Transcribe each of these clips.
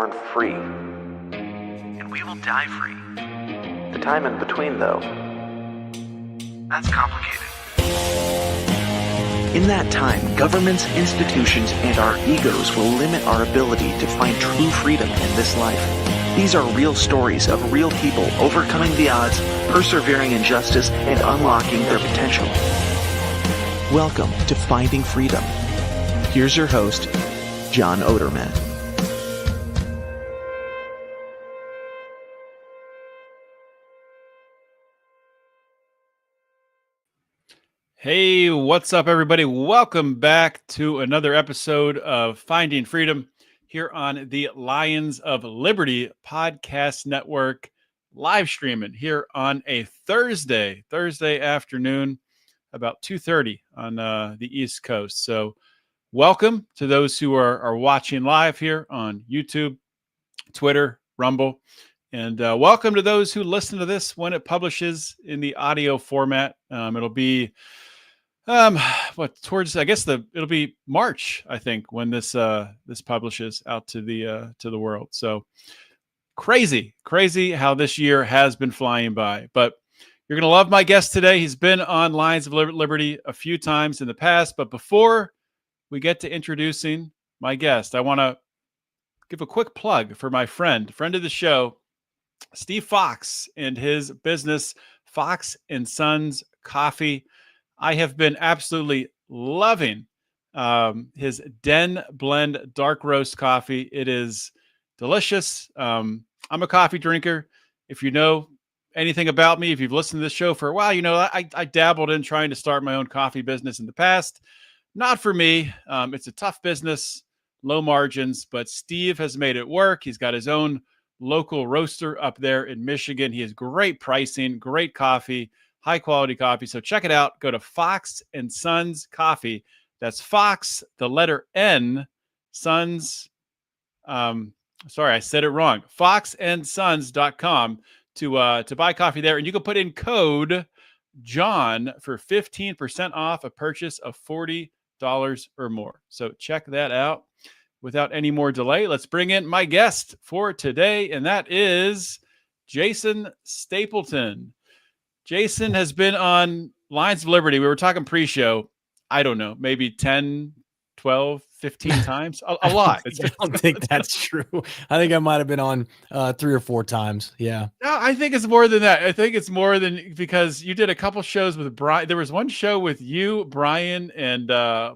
born free. And we will die free. The time in between, though, that's complicated. In that time, governments, institutions, and our egos will limit our ability to find true freedom in this life. These are real stories of real people overcoming the odds, persevering in justice, and unlocking their potential. Welcome to Finding Freedom. Here's your host, John Odermatt. Hey, what's up, everybody? Welcome back to another episode of Finding Freedom here on the Lions of Liberty Podcast Network, live streaming here on a Thursday afternoon, about 2:30 on the East Coast. So welcome to those who are watching live here on YouTube, Twitter, Rumble, and welcome to those who listen to this when it publishes in the audio format. It'll be it'll be March, I think, when this publishes out to the world. So crazy how this year has been flying by. But you're going to love my guest today. He's been on Lions of Liberty a few times in the past. But before we get to introducing my guest, I want to give a quick plug for my friend of the show, Steve Fox, and his business, Fox & Sons Coffee. I have been absolutely loving his Den Blend Dark Roast coffee. It is delicious. I'm a coffee drinker. If you know anything about me, if you've listened to this show for a while, you know I dabbled in trying to start my own coffee business in the past. Not for me. It's a tough business, low margins, but Steve has made it work. He's got his own local roaster up there in Michigan. He has great pricing, great coffee, high quality coffee. So check it out. Go to Fox & Sons Coffee. That's Fox, the letter N, Sons. Sorry, I said it wrong. foxandsons.com to buy coffee there. And you can put in code John for 15% off a purchase of $40 or more. So check that out. Without any more delay, let's bring in my guest for today, and that is Jason Stapleton. Jason has been on Lions of Liberty. We were talking pre-show. I don't know, maybe 10, 12, 15 times. A lot. I don't think that's true. I think I might have been on 3 or 4 times. Yeah. No, I think it's more than that. I think it's more than, because you did a couple shows with Brian. There was one show with you, Brian, and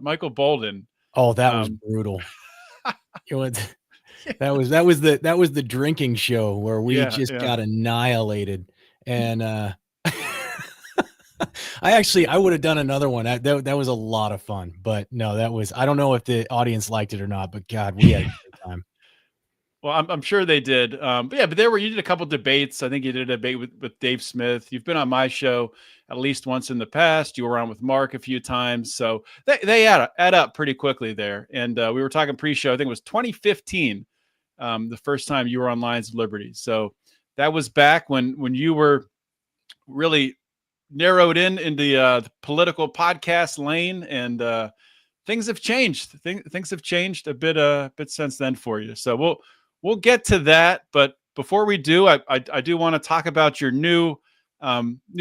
Michael Bolden. Oh, that was brutal. That was the drinking show where we got annihilated. And I would have done another one. That was a lot of fun, but no, I don't know if the audience liked it or not, but God, we had a great time. Well, I'm sure they did. But you did a couple debates. I think you did a debate with Dave Smith. You've been on my show at least once in the past. You were on with Mark a few times. So they add up pretty quickly there. And we were talking pre-show. I think it was 2015, the first time you were on Lions of Liberty. So that was back when you were really narrowed in the political podcast lane, and things have changed. Things have changed a bit since then for you. So we'll get to that. But before we do, I do want to talk about your new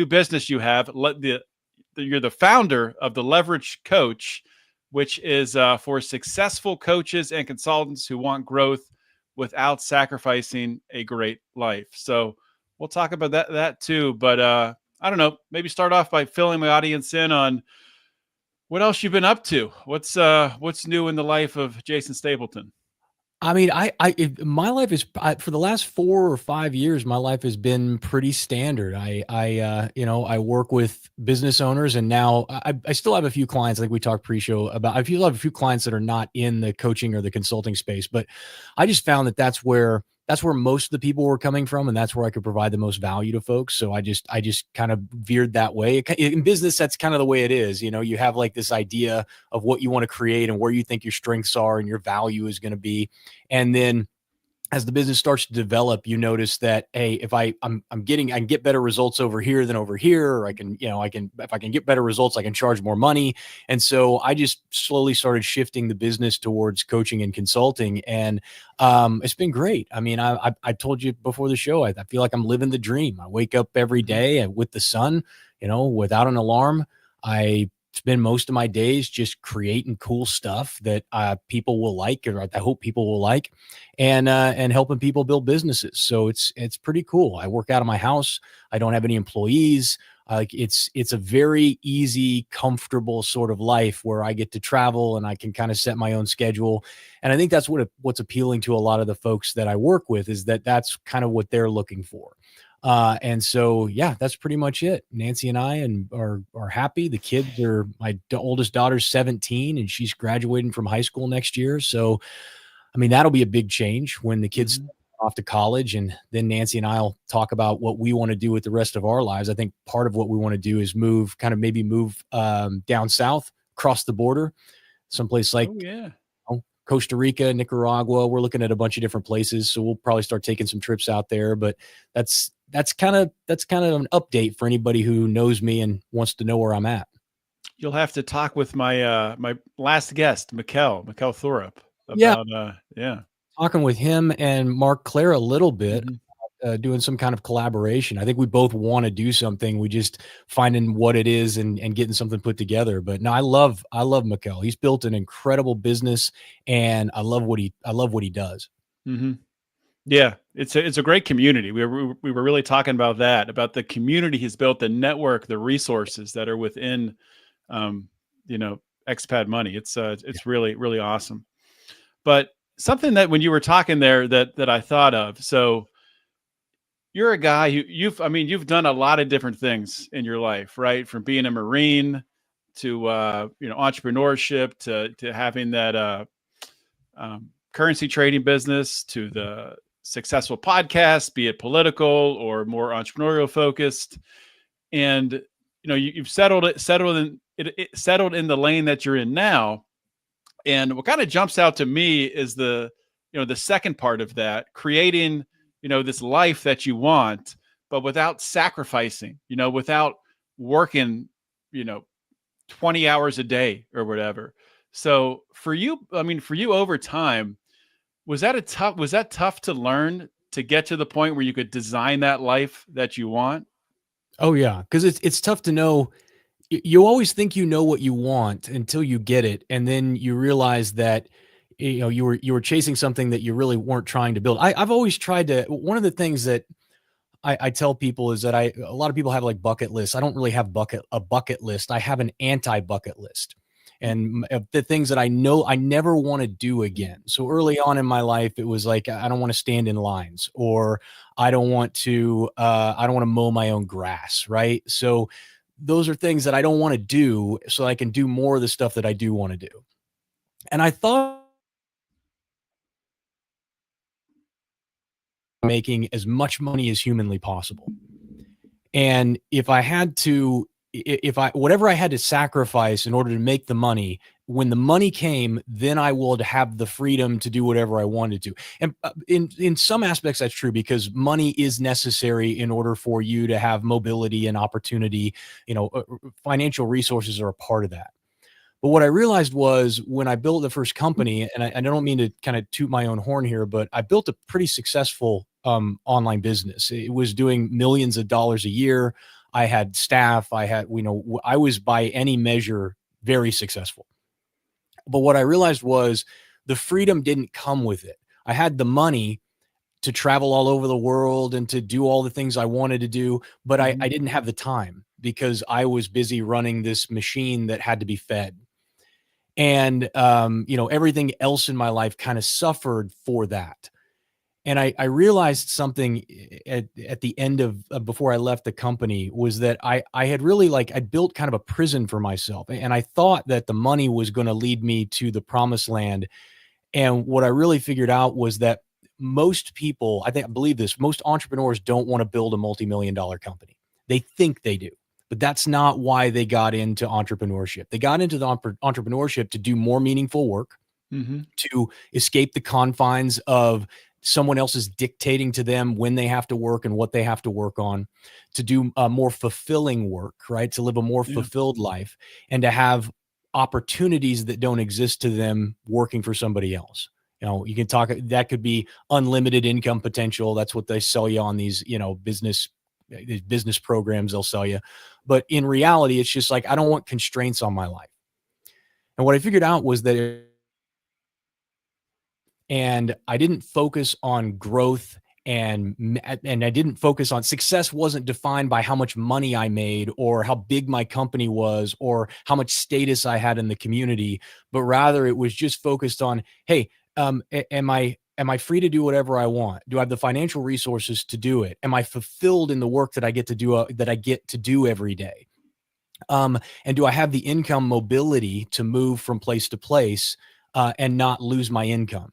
business you have. You're the founder of the Leverage Coach, which is for successful coaches and consultants who want growth without sacrificing a great life. So we'll talk about that too. But I don't know, maybe start off by filling my audience in on what else you've been up to. What's new in the life of Jason Stapleton? I mean, my life is for the last 4 or 5 years, my life has been pretty standard. I work with business owners, and now I still have a few clients. I think we talked pre-show about, I feel I have a few clients that are not in the coaching or the consulting space, but I just found that that's where most of the people were coming from, and that's where I could provide the most value to folks. So I just kind of veered that way. In business, that's kind of the way it is. You have like this idea of what you want to create and where you think your strengths are and your value is going to be. And then as the business starts to develop, you notice that, hey, if I can get better results over here than over here, or if I can get better results, I can charge more money. And so I just slowly started shifting the business towards coaching and consulting. And it's been great. I mean, I told you before the show, I feel like I'm living the dream. I wake up every day with the sun, without an alarm. I spend most of my days just creating cool stuff that people will like, or I hope people will like, and helping people build businesses. So it's pretty cool. I work out of my house. I don't have any employees. It's a very easy, comfortable sort of life where I get to travel and I can kind of set my own schedule. And I think that's what's appealing to a lot of the folks that I work with, is that that's kind of what they're looking for. And so, yeah, that's pretty much it. Nancy and I are happy. The kids my oldest daughter's 17 and she's graduating from high school next year. So, I mean, that'll be a big change when the kids off to college, and then Nancy and I'll talk about what we want to do with the rest of our lives. I think part of what we want to do is move down south, across the border, someplace like Costa Rica, Nicaragua. We're looking at a bunch of different places. So we'll probably start taking some trips out there, but that's kind of an update for anybody who knows me and wants to know where I'm at. You'll have to talk with my my last guest, Mikkel Thorup, about talking with him and Mark Clare a little bit, doing some kind of collaboration. I think we both want to do something. We just finding what it is and getting something put together. But no, I love Mikkel. He's built an incredible business, and I love what he does. Mm-hmm. Yeah, it's a great community. We were really talking about that, about the community he's built, the network, the resources that are within, Expat Money. It's really, really awesome. But something that when you were talking there that I thought of, so you're a guy who you've done a lot of different things in your life, right? From being a Marine to entrepreneurship to having that currency trading business, to the successful podcast, be it political or more entrepreneurial focused. And, you've settled in the lane that you're in now. And what kind of jumps out to me is the second part of that, creating, this life that you want, but without sacrificing, without working, 20 hours a day or whatever. So for you over time, was that tough to learn, to get to the point where you could design that life that you want? Oh yeah. Cause it's tough to know. You always think you know what you want until you get it. And then you realize that, you were chasing something that you really weren't trying to build. I've always tried to, one of the things that I tell people is that a lot of people have like bucket lists. I don't really have a bucket list. I have an anti-bucket list. And the things that I know I never want to do again. So early on in my life, it was like, I don't want to stand in lines, or I don't want to mow my own grass. Right. So those are things that I don't want to do, so I can do more of the stuff that I do want to do. And I thought making as much money as humanly possible. And whatever I had to sacrifice in order to make the money, when the money came, then I would have the freedom to do whatever I wanted to. And in some aspects, that's true, because money is necessary in order for you to have mobility and opportunity. Financial resources are a part of that. But what I realized was, when I built the first company, and I don't mean to kind of toot my own horn here, but I built a pretty successful online business. It was doing millions of dollars a year. I had staff. I was by any measure very successful. But what I realized was the freedom didn't come with it. I had the money to travel all over the world and to do all the things I wanted to do, but I didn't have the time, because I was busy running this machine that had to be fed. And, everything else in my life kind of suffered for that. And I realized something at the end of before I left the company, was that I had really I built kind of a prison for myself. And I thought that the money was going to lead me to the promised land. And what I really figured out was that most people, I believe this, most entrepreneurs don't want to build a multi-million-dollar company. They think they do, but that's not why they got into entrepreneurship. They got into the entrepreneurship to do more meaningful work, to escape the confines of someone else is dictating to them when they have to work and what they have to work on, to do more fulfilling work, right? To live a more Yeah. fulfilled life, and to have opportunities that don't exist to them working for somebody else. You can talk, that could be unlimited income potential. That's what they sell you on these, these business programs they'll sell you. But in reality, it's just like, I don't want constraints on my life. And what I figured out was that, and I didn't focus on growth, and I didn't focus on success. Wasn't defined by how much money I made or how big my company was or how much status I had in the community, but rather it was just focused on, hey, am I free to do whatever I want? Do I have the financial resources to do it? Am I fulfilled in the work that I get to do every day? And do I have the income mobility to move from place to place and not lose my income?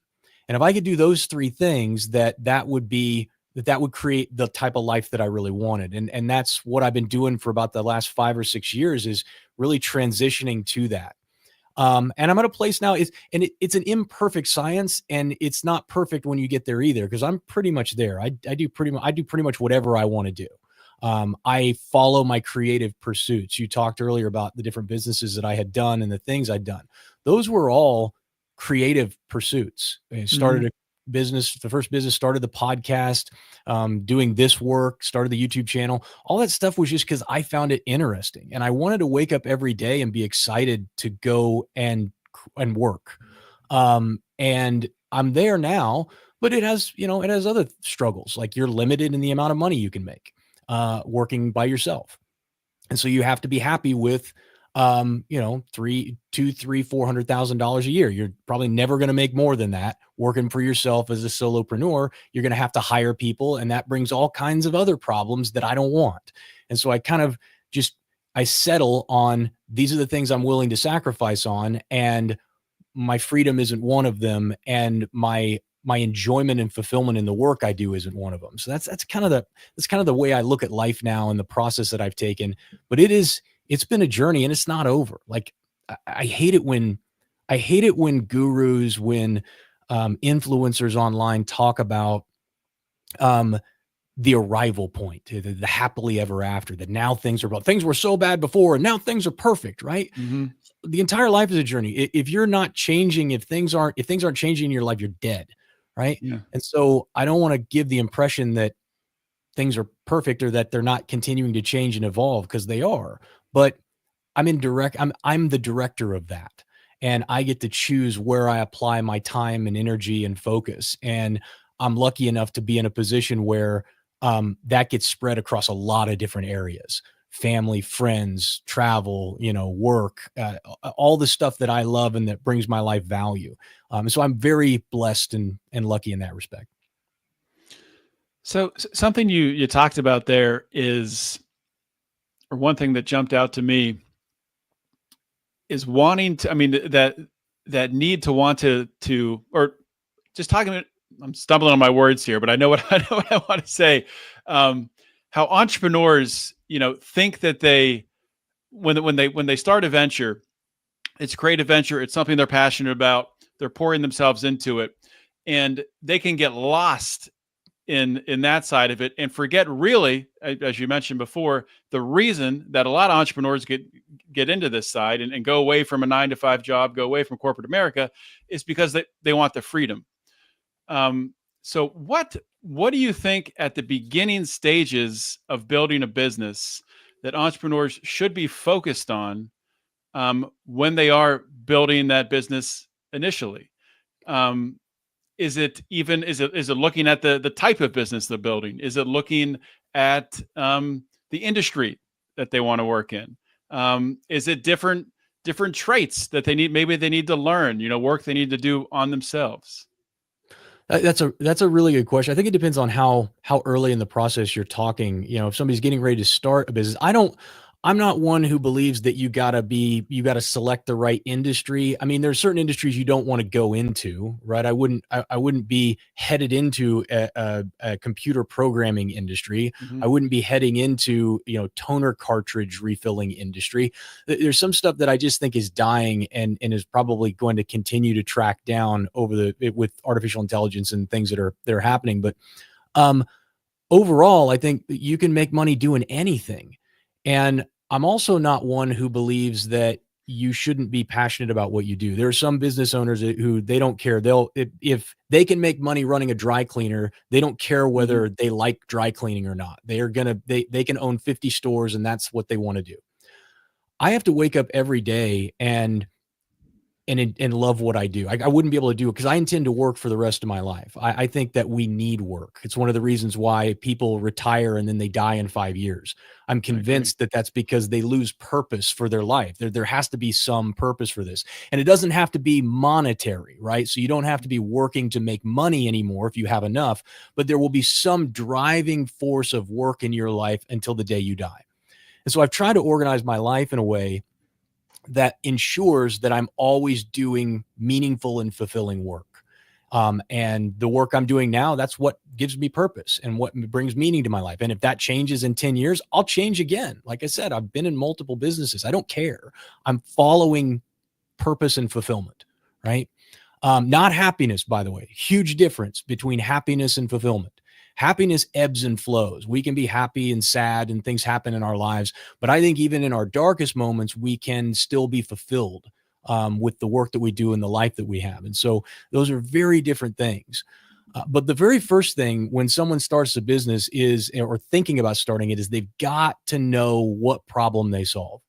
And if I could do those three things, that would create the type of life that I really wanted. And that's what I've been doing for about the last 5 or 6 years, is really transitioning to that. And I'm at a place now, it's an imperfect science, and it's not perfect when you get there either, because I'm pretty much there. I do pretty much whatever I want to do. I follow my creative pursuits. You talked earlier about the different businesses that I had done and the things I'd done. Those were all creative pursuits. I started a business, the first business, started the podcast, doing this work, started the YouTube channel. All that stuff was just because I found it interesting, and I wanted to wake up every day and be excited to go and work. And I'm there now, but it has other struggles. Like, you're limited in the amount of money you can make working by yourself. And so you have to be happy with $400,000 a year. You're probably never going to make more than that working for yourself as a solopreneur. You're going to have to hire people, and that brings all kinds of other problems that I don't want. And so I kind of I settle on, these are the things I'm willing to sacrifice on, and my freedom isn't one of them, and my enjoyment and fulfillment in the work I do isn't one of them. So that's kind of the way I look at life now, and the process that I've taken. But it's been a journey, and it's not over. Like, I hate it when gurus, when influencers online talk about the arrival point, the happily ever after, that now things were so bad before and now things are perfect, right? Mm-hmm. The entire life is a journey. If you're not changing, if things aren't changing in your life, you're dead, right? Yeah. And so I don't want to give the impression that things are perfect or that they're not continuing to change and evolve, because they are. But I'm the director of that, and I get to choose where I apply my time and energy and focus. And I'm lucky enough to be in a position where that gets spread across a lot of different areas: family, friends, travel, work, all the stuff that I love and that brings my life value. So I'm very blessed and lucky in that respect. So something you talked about there is, or one thing that jumped out to me, is wanting to, that need to want to, or just talking, I'm stumbling on my words here, but I know what I want to say. How entrepreneurs, think that when they start a venture, it's a creative venture. It's something they're passionate about. They're pouring themselves into it, and they can get lost in that side of it and forget, really, as you mentioned before, the reason that a lot of entrepreneurs get into this side and go away from a 9-to-5 job, go away from corporate America, is because they want the freedom. So what do you think at the beginning stages of building a business that entrepreneurs should be focused on when they are building that business initially? Is it looking at the type of business they're building? Is it looking at the industry that they want to work in? Is it different traits that maybe they need to learn, work they need to do on themselves? That's a really good question. I think it depends on how early in the process you're talking. If somebody's getting ready to start a business, I don't I'm not one who believes that you got to select the right industry. I mean, there's certain industries you don't want to go into, right? I wouldn't be headed into a computer programming industry. Mhm. I wouldn't be heading into, toner cartridge refilling industry. There's some stuff that I just think is dying and is probably going to continue to track down with artificial intelligence and things that are happening. But, um, overall, I think that you can make money doing anything. And I'm also not one who believes that you shouldn't be passionate about what you do. There are some business owners who they don't care. If they can make money running a dry cleaner, they don't care Mhm. whether they like dry cleaning or not. They can own 50 stores and that's what they want to do. I have to wake up every day and love what I do. I wouldn't be able to do it because I intend to work for the rest of my life. I think that we need work. It's one of the reasons why people retire and then they die in 5 years. I'm I agree. convinced that that's because they lose purpose for their life. There has to be some purpose for this. And it doesn't have to be monetary, right? So you don't have to be working to make money anymore if you have enough, but there will be some driving force of work in your life until the day you die. And so I've tried to organize my life in a way that ensures that I'm always doing meaningful and fulfilling work. And the work I'm doing now, that's what gives me purpose and what brings meaning to my life. And if that changes in 10 years, I'll change again. Like I said, I've been in multiple businesses. I don't care. I'm following purpose and fulfillment, right? Not happiness, by the way. Huge difference between happiness and fulfillment. Happiness ebbs and flows. We can be happy and sad and things happen in our lives. But I think even in our darkest moments, we can still be fulfilled with the work that we do and the life that we have. And so those are very different things. But the very first thing when someone starts a business or thinking about starting it, is they've got to know what problem they solve.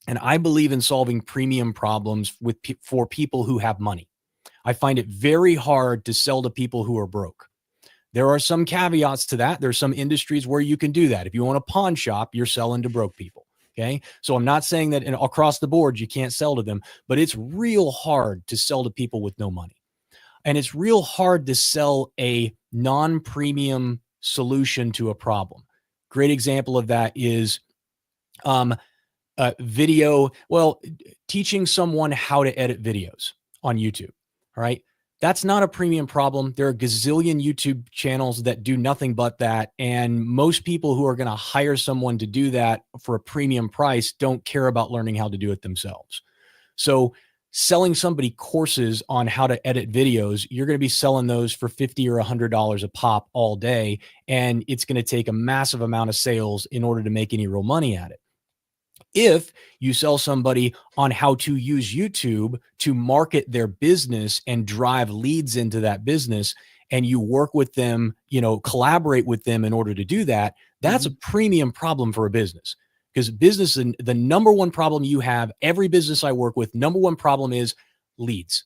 And I believe in solving premium problems for people who have money. I find it very hard to sell to people who are broke. There are some caveats to that. There's some industries where you can do that. If you own a pawn shop, you're selling to broke people. Okay. So I'm not saying that across the board, you can't sell to them, but it's real hard to sell to people with no money. And it's real hard to sell a non-premium solution to a problem. Great example of that is video. Well, teaching someone how to edit videos on YouTube. All right. That's not a premium problem. There are a gazillion YouTube channels that do nothing but that. And most people who are going to hire someone to do that for a premium price don't care about learning how to do it themselves. So selling somebody courses on how to edit videos, you're going to be selling those for $50 or $100 a pop all day. And it's going to take a massive amount of sales in order to make any real money at it. If you sell somebody on how to use YouTube to market their business and drive leads into that business, and you work with them, collaborate with them in order to do that, that's a premium problem for a business. Because business, and the number one problem you have, every business I work with, number one problem is leads.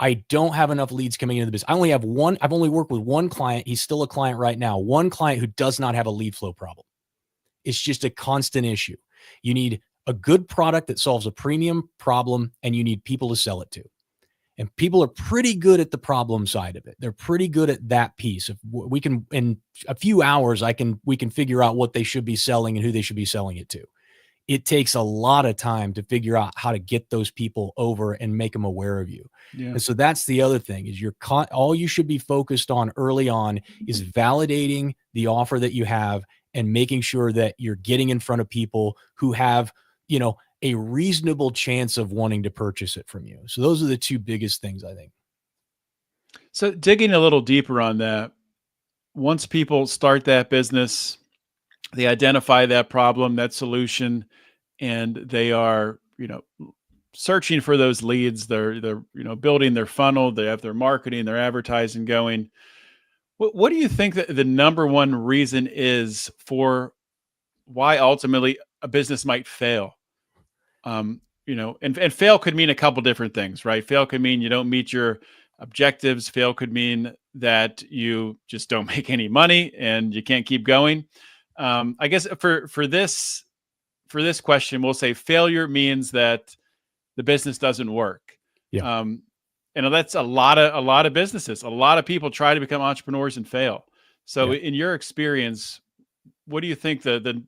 I don't have enough leads coming into the business. I've only worked with one client. He's still a client right now. One client who does not have a lead flow problem. It's just a constant issue. You need a good product that solves a premium problem, and you need people to sell it to. And people are pretty good at the problem side of it. They're pretty good at that piece. If we can, in a few hours, we can figure out what they should be selling and who they should be selling it to. It takes a lot of time to figure out how to get those people over and make them aware of you. Yeah. And so that's the other thing is all you should be focused on early on is validating the offer that you have and making sure that you're getting in front of people who have, a reasonable chance of wanting to purchase it from you. So those are the two biggest things, I think. So digging a little deeper on that, once people start that business, they identify that problem, that solution, and they are, searching for those leads. They're building their funnel. They have their marketing, their advertising going. What do you think that the number one reason is for why ultimately a business might fail? And fail could mean a couple different things, right? Fail could mean you don't meet your objectives. Fail could mean that you just don't make any money and you can't keep going. I guess for this question, we'll say failure means that the business doesn't work. Yeah. And that's a lot of businesses. A lot of people try to become entrepreneurs and fail. So Yeah. in your experience, what do you think the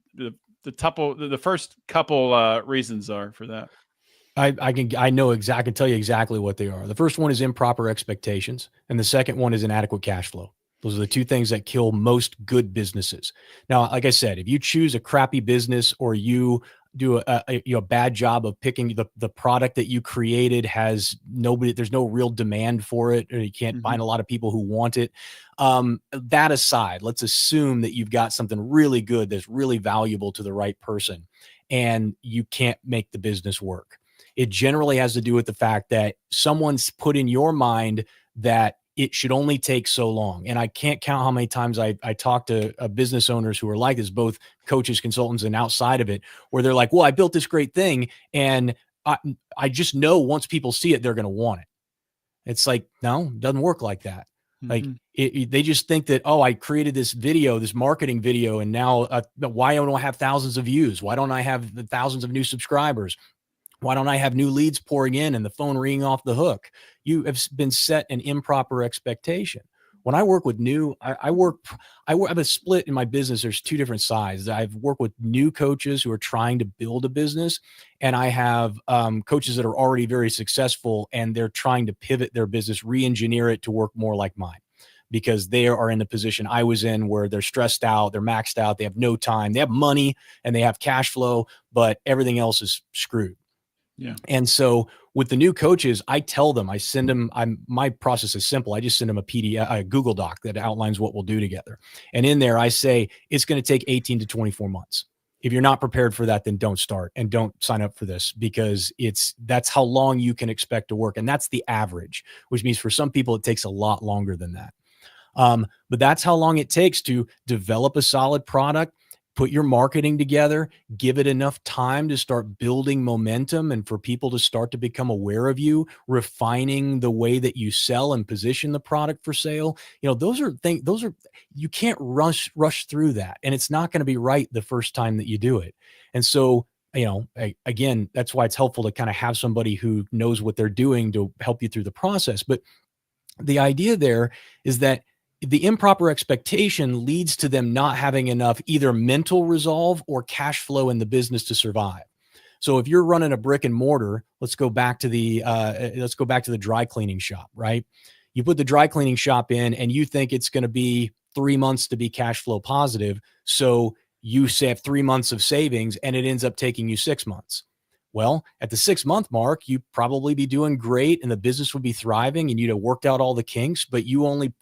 the first couple reasons are for that? I know exactly, I can tell you exactly what they are. The first one is improper expectations, and the second one is inadequate cash flow. Those are the two things that kill most good businesses. Now, like I said, if you choose a crappy business or you do a bad job of picking the product that you created has nobody, there's no real demand for it, or you can't find a lot of people who want it. That aside, let's assume that you've got something really good that's really valuable to the right person, and you can't make the business work. It generally has to do with the fact that someone's put in your mind that it should only take so long. And I can't count how many times I talk to business owners who are like this, both coaches, consultants, and outside of it, where they're like, well, I built this great thing, and I just know once people see it, they're going to want it. It's like, no, it doesn't work like that. Like they just think that, oh, I created this video, this marketing video, and now why don't I have thousands of views? Why don't I have thousands of new subscribers? Why don't I have new leads pouring in and the phone ringing off the hook? You have been set an improper expectation. When I work with new, I have a split in my business. There's two different sides. I've worked with new coaches who are trying to build a business, and I have coaches that are already very successful and they're trying to pivot their business, re-engineer it to work more like mine, because they are in the position I was in where they're stressed out, they're maxed out, they have no time, they have money and they have cash flow, but everything else is screwed. Yeah. And so with the new coaches, I tell them, I send them, my process is simple. I just send them a PDF, a Google Doc that outlines what we'll do together. And in there, I say, it's going to take 18 to 24 months. If you're not prepared for that, then don't start and don't sign up for this, because that's how long you can expect to work. And that's the average, which means for some people, it takes a lot longer than that. But that's how long it takes to develop a solid product, put your marketing together, give it enough time to start building momentum and for people to start to become aware of you, refining the way that you sell and position the product for sale. Those are things, you can't rush through that. And it's not going to be right the first time that you do it. And so, again, that's why it's helpful to kind of have somebody who knows what they're doing to help you through the process. But the idea there is that the improper expectation leads to them not having enough either mental resolve or cash flow in the business to survive. So if you're running a brick and mortar, let's go back to the dry cleaning shop, right? You put the dry cleaning shop in and you think it's going to be 3 months to be cash flow positive. So you have 3 months of savings and it ends up taking you 6 months. Well, at the 6 month mark, you'd probably be doing great and the business would be thriving and you'd have worked out all the kinks, but you only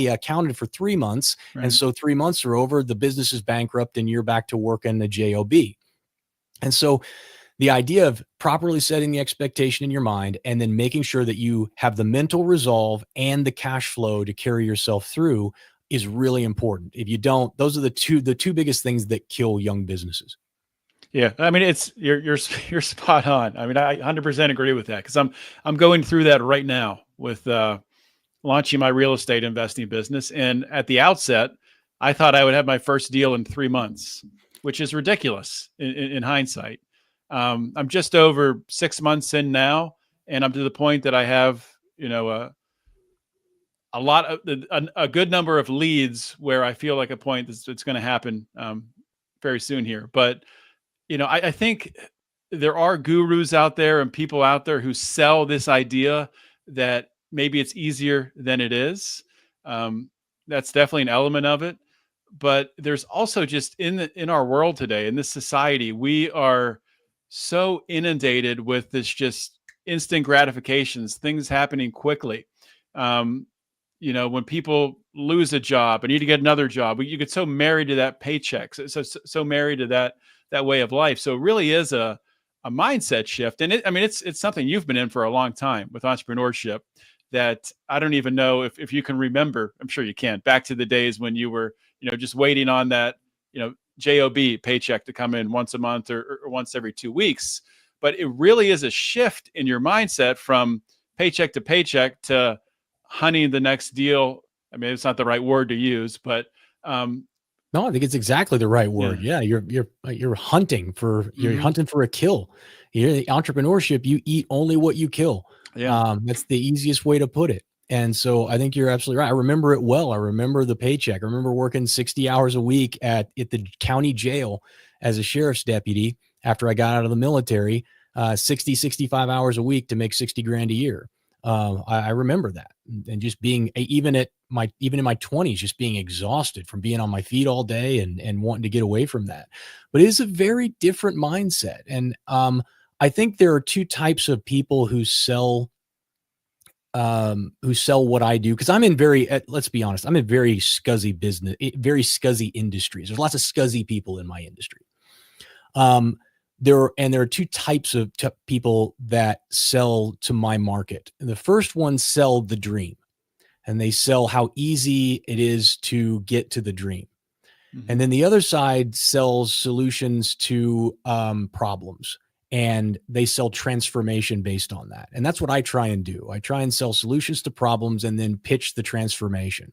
accounted for 3 months. Right. And so 3 months are over, the business is bankrupt and you're back to work in the job. And so the idea of properly setting the expectation in your mind and then making sure that you have the mental resolve and the cash flow to carry yourself through is really important. If you don't, those are the two biggest things that kill young businesses. Yeah, I mean, you're spot on. I mean, I 100% agree with that, because I'm going through that right now with launching my real estate investing business. And at the outset, I thought I would have my first deal in 3 months, which is ridiculous in hindsight. I'm just over 6 months in now, and I'm to the point that I have, a good number of leads where I feel like a point that's going to happen very soon here. But I think there are gurus out there and people out there who sell this idea that maybe it's easier than it is. That's definitely an element of it. But there's also just in our world today, in this society, we are so inundated with this just instant gratifications, things happening quickly. When people lose a job and need to get another job, you get so married to that paycheck, so married to that way of life. So it really is a mindset shift. And it's something you've been in for a long time with entrepreneurship, that I don't even know if you can remember. I'm sure you can, back to the days when you were, just waiting on that, job paycheck to come in once a month or once every 2 weeks. But it really is a shift in your mindset from paycheck to paycheck to hunting the next deal. I mean, it's not the right word to use, but no, I think it's exactly the right word. Yeah, you're hunting for hunting for a kill. Entrepreneurship, you eat only what you kill. Yeah, that's the easiest way to put it. And so I think you're absolutely right. I remember it well. I remember the paycheck. I remember working 60 hours a week at the county jail as a sheriff's deputy after I got out of the military, 60, 65 hours a week to make 60 grand a year. I remember that, and just being even in my 20s, just being exhausted from being on my feet all day and wanting to get away from that. But it is a very different mindset. And I think there are two types of people who sell what I do. Cause I'm in let's be honest, I'm in very scuzzy business, very scuzzy industries. There's lots of scuzzy people in my industry. There are two types of people that sell to my market. And the first ones sell the dream, and they sell how easy it is to get to the dream. Mm-hmm. And then the other side sells solutions to problems, and they sell transformation based on that. And that's what I try and do. I try and sell solutions to problems and then pitch the transformation.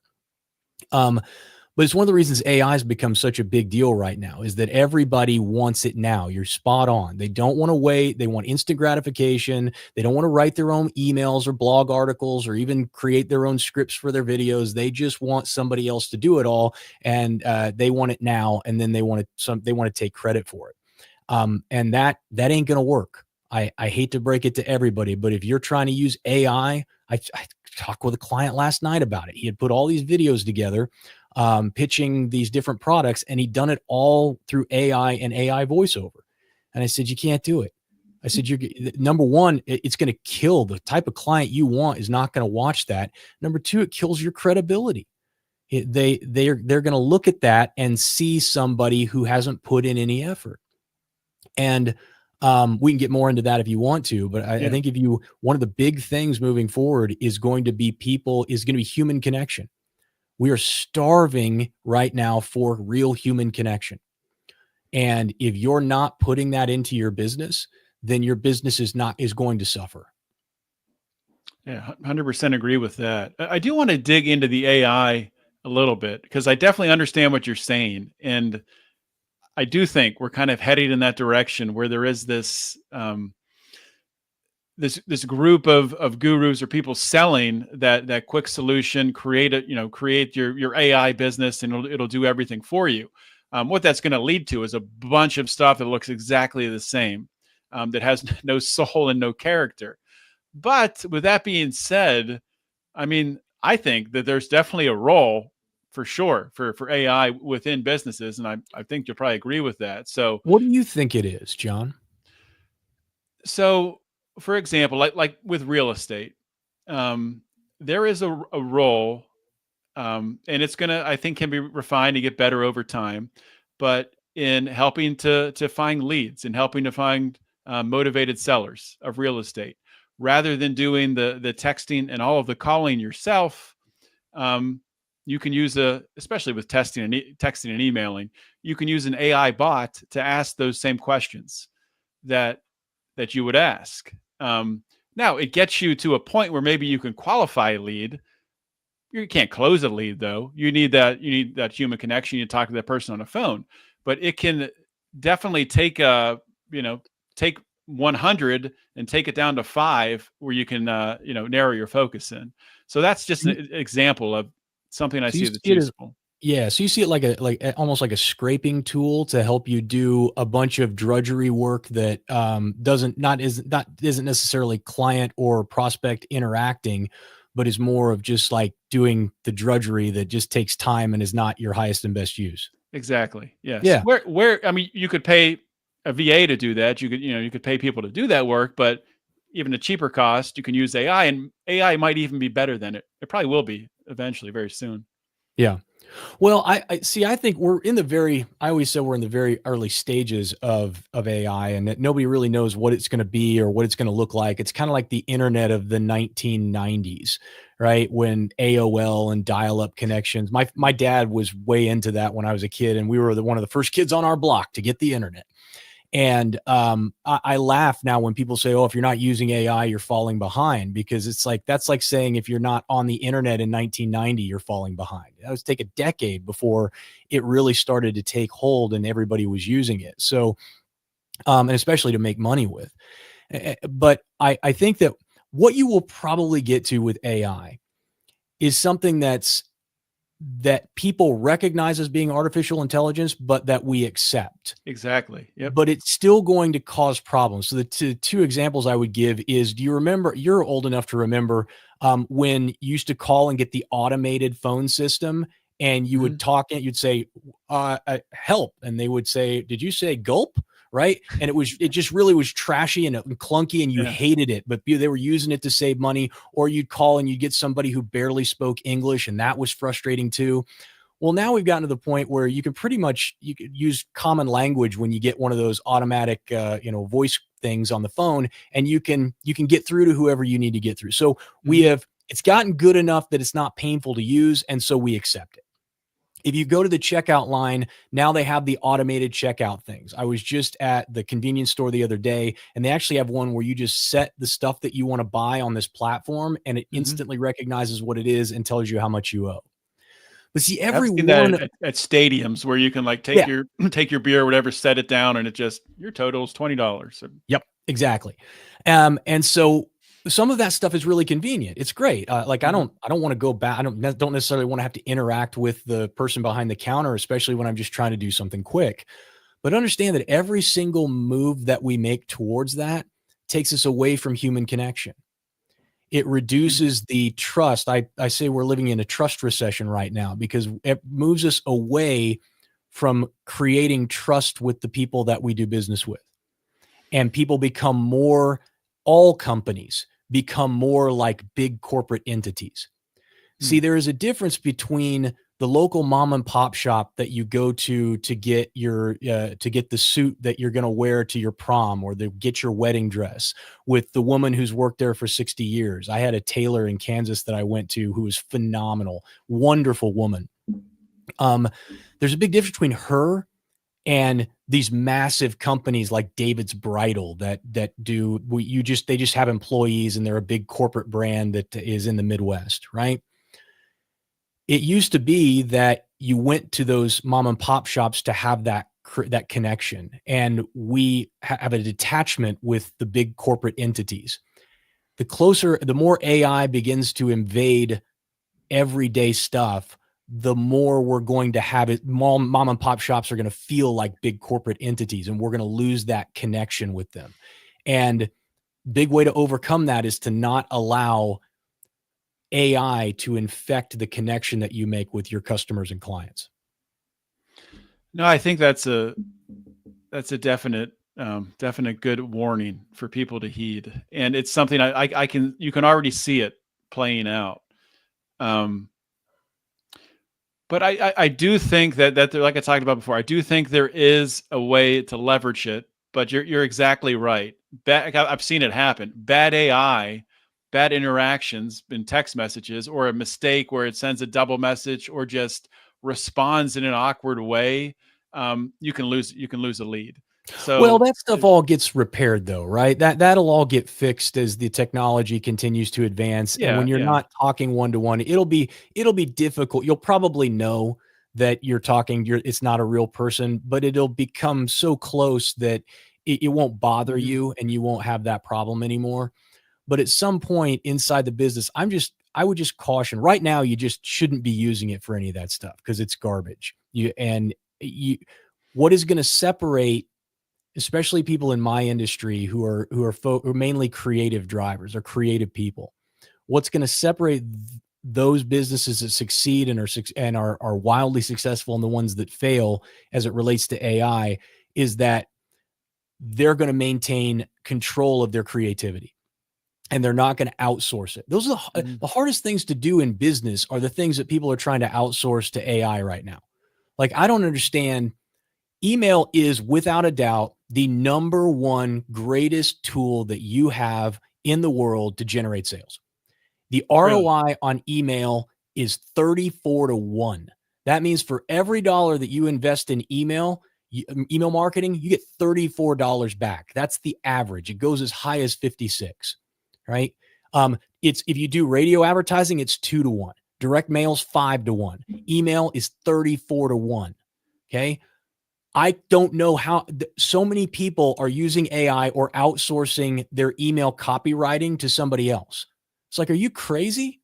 But it's one of the reasons AI has become such a big deal right now, is that everybody wants it now. You're spot on. They don't want to wait. They want instant gratification. They don't want to write their own emails or blog articles or even create their own scripts for their videos. They just want somebody else to do it all, and they want it now, and then they want to take credit for it. And that ain't going to work. I hate to break it to everybody, but if you're trying to use AI, I talked with a client last night about it. He had put all these videos together, pitching these different products, and he'd done it all through AI and AI voiceover. And I said, you can't do it. I said, number one, it's going to kill the type of client you want is not going to watch that. Number two, it kills your credibility. They're going to look at that and see somebody who hasn't put in any effort. And we can get more into that if you want to, but I think one of the big things moving forward is going to be human connection. We are starving right now for real human connection. And if you're not putting that into your business, then your business is going to suffer. Yeah, 100% agree with that. I do want to dig into the AI a little bit, because I definitely understand what you're saying. And I do think we're kind of heading in that direction where there is this this group of gurus or people selling that quick solution, create your AI business, and it'll do everything for you. What that's going to lead to is a bunch of stuff that looks exactly the same, that has no soul and no character. But with that being said, I mean, I think that there's definitely a role for sure for AI within businesses. And I think you'll probably agree with that. So what do you think it is, John? So for example, like with real estate, there is a role, and it's I think can be refined to get better over time, but in helping to find leads and helping to find motivated sellers of real estate, rather than doing the texting and all of the calling yourself. You can use especially with texting and emailing, you can use an AI bot to ask those same questions that you would ask. Now it gets you to a point where maybe you can qualify a lead. You can't close a lead though. You need that human connection. You talk to that person on the phone, but it can definitely take 100 and take it down to 5 where you can, narrow your focus in. So that's just an example of something I see that's useful. Yeah. So you see it almost like a scraping tool to help you do a bunch of drudgery work that isn't necessarily client or prospect interacting, but is more of just like doing the drudgery that just takes time and is not your highest and best use. Exactly. Yes. Yeah. Where I mean, you could pay a VA to do that. You could pay people to do that work, but even a cheaper cost, you can use AI, and AI might even be better than it. It probably will be eventually, very soon. Yeah. Well, I see. I think I always say we're in the very early stages of AI, and that nobody really knows what it's going to be or what it's going to look like. It's kind of like the internet of the 1990s, right? When AOL and dial-up connections. My dad was way into that when I was a kid, and we were one of the first kids on our block to get the internet. And I laugh now when people say, "Oh, if you're not using AI, you're falling behind," because it's like that's like saying if you're not on the internet in 1990, you're falling behind. It would take a decade before it really started to take hold and everybody was using it. So, and especially to make money with. But I think that what you will probably get to with AI is something that people recognize as being artificial intelligence, but that we accept. Exactly. Yep. But it's still going to cause problems. So the two examples I would give is, do you remember, you're old enough to remember when you used to call and get the automated phone system, and you would talk and you'd say, help. And they would say, did you say gulp? Right. And it just really was trashy and clunky, and you hated it, but they were using it to save money. Or you'd call and you'd get somebody who barely spoke English, and that was frustrating too. Well, now we've gotten to the point where you could use common language when you get one of those automatic, voice things on the phone, and you can get through to whoever you need to get through. So it's gotten good enough that it's not painful to use. And so we accept it. If you go to the checkout line, now they have the automated checkout things. I was just at the convenience store the other day, and they actually have one where you just set the stuff that you want to buy on this platform, and it instantly recognizes what it is and tells you how much you owe. But see, I've seen that at stadiums where you can like take your beer or whatever, set it down, and your total is $20. Yep, exactly. And so some of that stuff is really convenient. It's great. I don't want to go back. I don't necessarily want to have to interact with the person behind the counter, especially when I'm just trying to do something quick. But understand that every single move that we make towards that takes us away from human connection. It reduces the trust. I say we're living in a trust recession right now, because it moves us away from creating trust with the people that we do business with. And people all companies become more like big corporate entities. See, there is a difference between the local mom and pop shop that you go to get the suit that you're going to wear to your prom, or get your wedding dress, with the woman who's worked there for 60 years. I had a tailor in Kansas that I went to who was phenomenal, wonderful woman. There's a big difference between her and these massive companies like David's Bridal they just have employees, and they're a big corporate brand that is in the Midwest, right? It used to be that you went to those mom and pop shops to have that connection. And we have a detachment with the big corporate entities. The more AI begins to invade everyday stuff, the more we're going to have it. Mom and pop shops are going to feel like big corporate entities, and we're going to lose that connection with them. And big way to overcome that is to not allow AI to infect the connection that you make with your customers and clients. No, I think that's a definite good warning for people to heed. And it's something you can already see it playing out. But I do think that like I talked about before, I do think there is a way to leverage it, but you're exactly right. I've seen it happen. Bad AI, bad interactions in text messages, or a mistake where it sends a double message or just responds in an awkward way. You can lose a lead. So, well, that stuff all gets repaired though, right? That'll all get fixed as the technology continues to advance. And when you're not talking one-to-one, it'll be difficult. You'll probably know that it's not a real person, but it'll become so close that it won't bother you, and you won't have that problem anymore. But at some point inside the business, I would just caution right now, you just shouldn't be using it for any of that stuff, because it's garbage. What is going to separate, especially people in my industry who are mainly creative drivers or creative people, what's going to separate those businesses that succeed and are wildly successful and the ones that fail as it relates to AI is that they're going to maintain control of their creativity, and they're not going to outsource it. Those are the hardest things to do in business, are the things that people are trying to outsource to AI right now. Like, I don't understand. Email is without a doubt the number one greatest tool that you have in the world to generate sales. The ROI on email is 34-1. That means for every dollar that you invest in email marketing, you get $34 back. That's the average. It goes as high as 56, right? If you do radio advertising, it's 2-1. Direct mail's 5-1. Email is 34-1. Okay. I don't know how so many people are using AI or outsourcing their email copywriting to somebody else. It's like, are you crazy?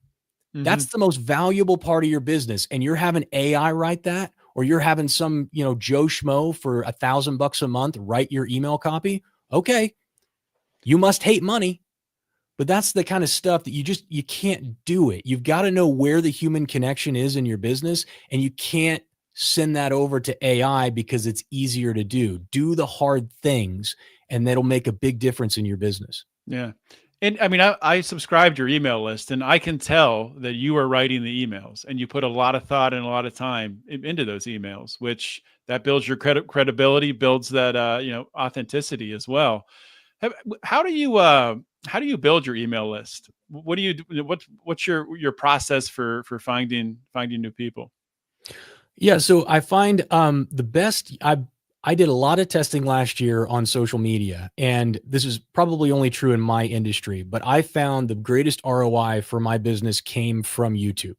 That's the most valuable part of your business. And you're having AI write that, or you're having some, Joe Schmo for $1,000 a month write your email copy. Okay. You must hate money, but that's the kind of stuff that you can't do it. You've got to know where the human connection is in your business, and you can't send that over to AI because it's easier to do. Do the hard things, and that'll make a big difference in your business. Yeah. And I mean, I subscribed your email list, and I can tell that you are writing the emails and you put a lot of thought and a lot of time into those emails, which that builds your credibility, builds that, authenticity as well. How do you build your email list? What do you do? What's your process for finding new people? Yeah. So I find the best, I did a lot of testing last year on social media, and this is probably only true in my industry, but I found the greatest ROI for my business came from YouTube.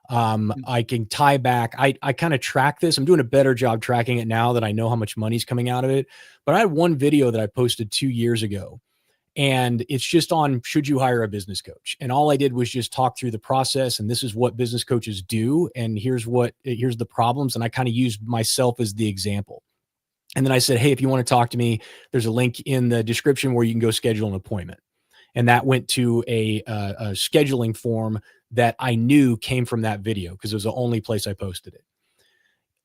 I can tie back. I kind of track this. I'm doing a better job tracking it now that I know how much money's coming out of it. But I had one video that I posted 2 years ago, and it's just on, should you hire a business coach? And all I did was just talk through the process, and this is what business coaches do, and here's the problems. And I kind of used myself as the example. And then I said, hey, if you want to talk to me, there's a link in the description where you can go schedule an appointment. And that went to a scheduling form that I knew came from that video because it was the only place I posted it.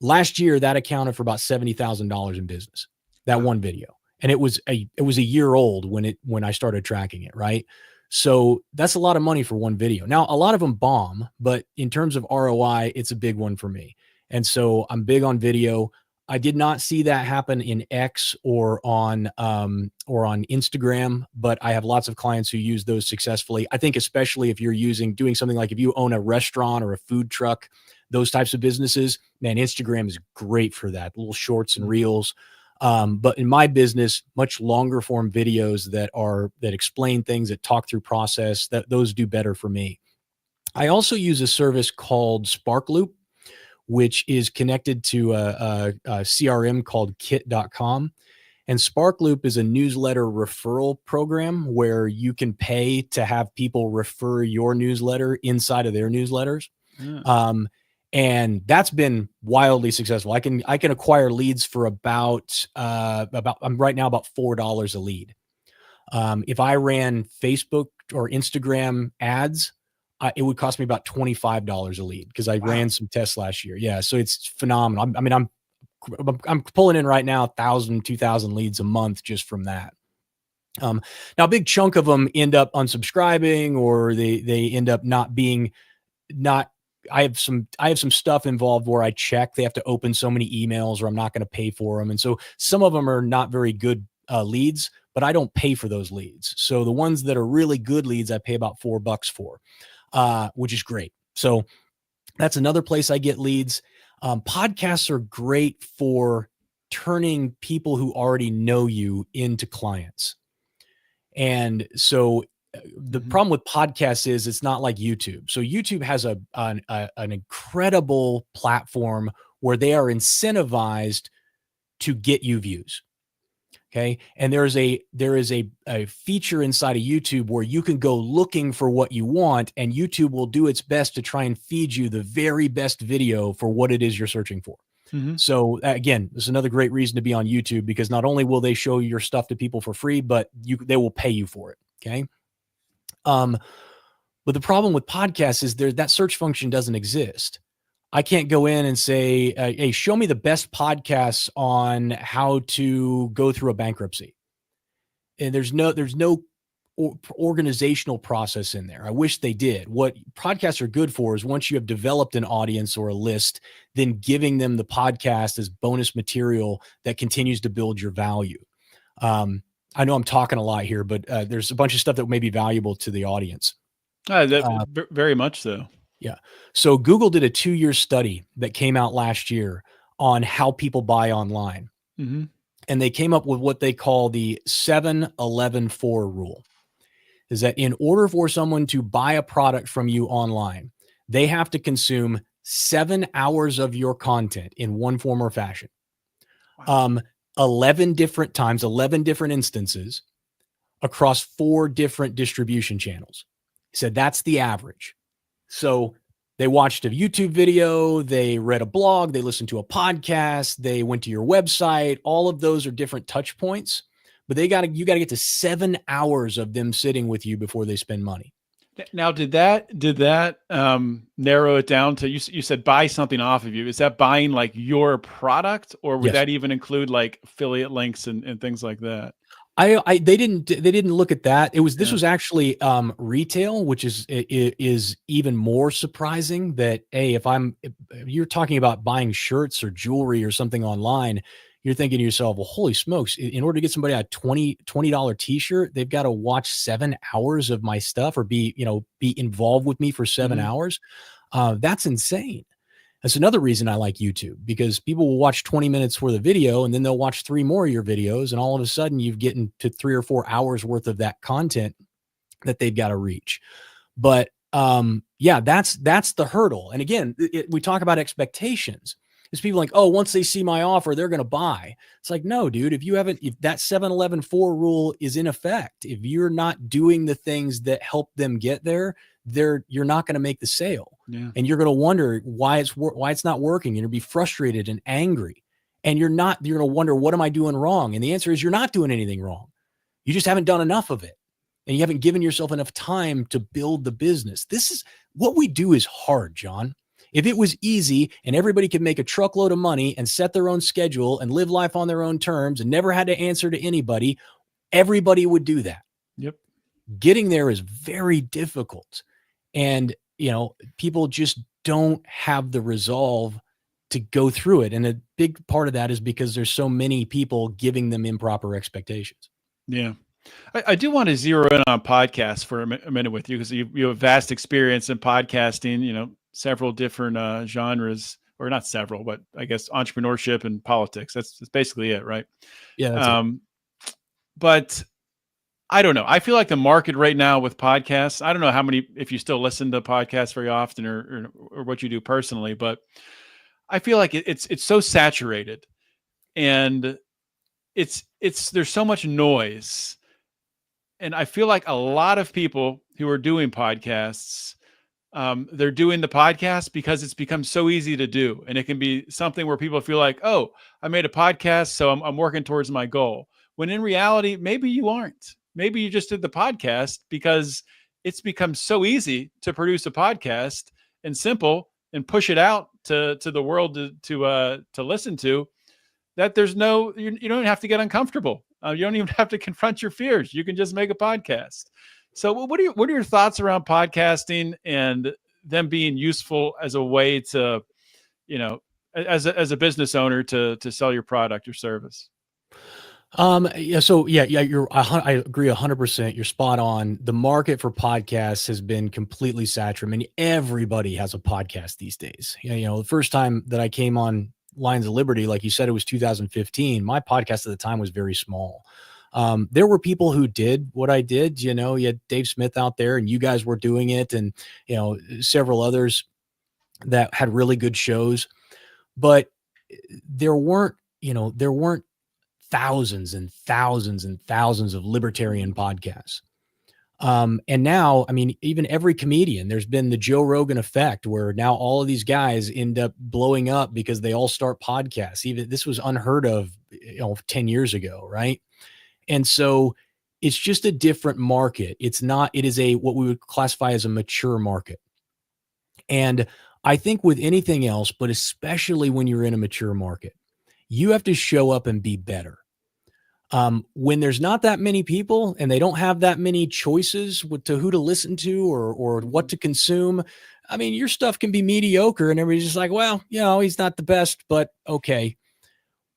Last year, that accounted for about $70,000 in business, that one video. And it was a year old when I started tracking it, right? So that's a lot of money for one video. Now, a lot of them bomb, but in terms of ROI, it's a big one for me. And so I'm big on video. I did not see that happen in X or on Instagram, but I have lots of clients who use those successfully. I think especially if you're doing something like if you own a restaurant or a food truck, those types of businesses, man, Instagram is great for that. Little shorts and reels. But in my business, much longer form videos that explain things, that talk through process, those do better for me. I also use a service called Sparkloop, which is connected to a CRM called kit.com. And Sparkloop is a newsletter referral program where you can pay to have people refer your newsletter inside of their newsletters. Yeah. And that's been wildly successful. I can acquire leads for about I'm right now about $4 a lead. If I ran Facebook or Instagram ads, it would cost me about $25 a lead because I ran some tests last year. Yeah. So it's phenomenal. I'm pulling in right now 1,000, 2,000 leads a month just from that. Now a big chunk of them end up unsubscribing, or they end up I have some stuff involved where I check, they have to open so many emails or I'm not going to pay for them. And so some of them are not very good leads, but I don't pay for those leads. So the ones that are really good leads, I pay about $4 for. Which is great. So that's another place I get leads. Podcasts are great for turning people who already know you into clients. And so the problem with podcasts is it's not like YouTube. So YouTube has an incredible platform where they are incentivized to get you views. Okay. And there is a feature inside of YouTube where you can go looking for what you want, and YouTube will do its best to try and feed you the very best video for what it is you're searching for. Mm-hmm. So again, this is another great reason to be on YouTube, because not only will they show your stuff to people for free, but they will pay you for it. Okay. But the problem with podcasts is that search function doesn't exist. I can't go in and say, hey, show me the best podcasts on how to go through a bankruptcy. And there's no organizational process in there. I wish they did. What podcasts are good for is once you have developed an audience or a list, then giving them the podcast as bonus material that continues to build your value. I know I'm talking a lot here, but there's a bunch of stuff that may be valuable to the audience. Very much so. Yeah. So Google did a 2-year study that came out last year on how people buy online. Mm-hmm. And they came up with what they call the 7-11-4 rule. Is that in order for someone to buy a product from you online, they have to consume 7 hours of your content in one form or fashion. Wow. 11 different times, 11 different instances across 4 different distribution channels. He said that's the average. So they watched a YouTube video, they read a blog, they listened to a podcast, they went to your website. All of those are different touch points, but you got to get to 7 hours of them sitting with you before they spend money. Now, did that narrow it down to, you said buy something off of you? Is that buying like your product, or would Yes. that even include like affiliate links and things like that? They didn't look at that. This was actually retail, which is even more surprising. That if you're talking about buying shirts or jewelry or something online, you're thinking to yourself, well, holy smokes, in order to get somebody a $20 t-shirt, they've got to watch 7 hours of my stuff or be involved with me for 7 hours. That's insane. That's another reason I like YouTube, because people will watch 20 minutes worth of video and then they'll watch 3 more of your videos. And all of a sudden you've gotten to 3 or 4 hours worth of that content that they've got to reach. But that's the hurdle. And again, we talk about expectations. It's people like, oh, once they see my offer, they're going to buy. It's like, no, dude, if that 7-11-4 rule is in effect, if you're not doing the things that help them get there, you're not going to make the sale. Yeah. And you're going to wonder why it's not working. You're going to be frustrated and angry. And you're going to wonder, what am I doing wrong? And the answer is, you're not doing anything wrong. You just haven't done enough of it. And you haven't given yourself enough time to build the business. This is what we do is hard, John. If it was easy and everybody could make a truckload of money and set their own schedule and live life on their own terms and never had to answer to anybody, everybody would do that. Yep. Getting there is very difficult. And, people just don't have the resolve to go through it. And a big part of that is because there's so many people giving them improper expectations. Yeah. I do want to zero in on podcasts for a minute with you, because you have vast experience in podcasting, several different genres, or not several, but I guess entrepreneurship and politics. That's basically it, right? Yeah. But I don't know. I feel like the market right now with podcasts, I don't know if you still listen to podcasts very often or what you do personally, but I feel like it's so saturated, and there's so much noise. And I feel like a lot of people who are doing podcasts, they're doing the podcast because it's become so easy to do. And it can be something where people feel like, oh, I made a podcast, so I'm working towards my goal. When in reality, maybe you aren't. Maybe you just did the podcast because it's become so easy to produce a podcast and simple and push it out to the world to listen to, that you don't even have to get uncomfortable. You don't even have to confront your fears. You can just make a podcast. So what are your thoughts around podcasting and them being useful as a way to, as a business owner to sell your product or service? I agree 100%. You're spot on. The market for podcasts has been completely saturated. I mean, everybody has a podcast these days. The first time that I came on Lines of Liberty, like you said, it was 2015. My podcast at the time was very small. There were people who did what I did. You had Dave Smith out there, and you guys were doing it, and several others that had really good shows. But there weren't thousands and thousands and thousands of libertarian podcasts. And now, I mean, even every comedian, there's been the Joe Rogan effect, where now all of these guys end up blowing up because they all start podcasts. Even this was unheard of, 10 years ago. Right. And so it's just a different market. It is what we would classify as a mature market. And I think with anything else, but especially when you're in a mature market, you have to show up and be better. When there's not that many people and they don't have that many choices to who to listen to or what to consume, I mean, your stuff can be mediocre and everybody's just like, well, he's not the best, but okay.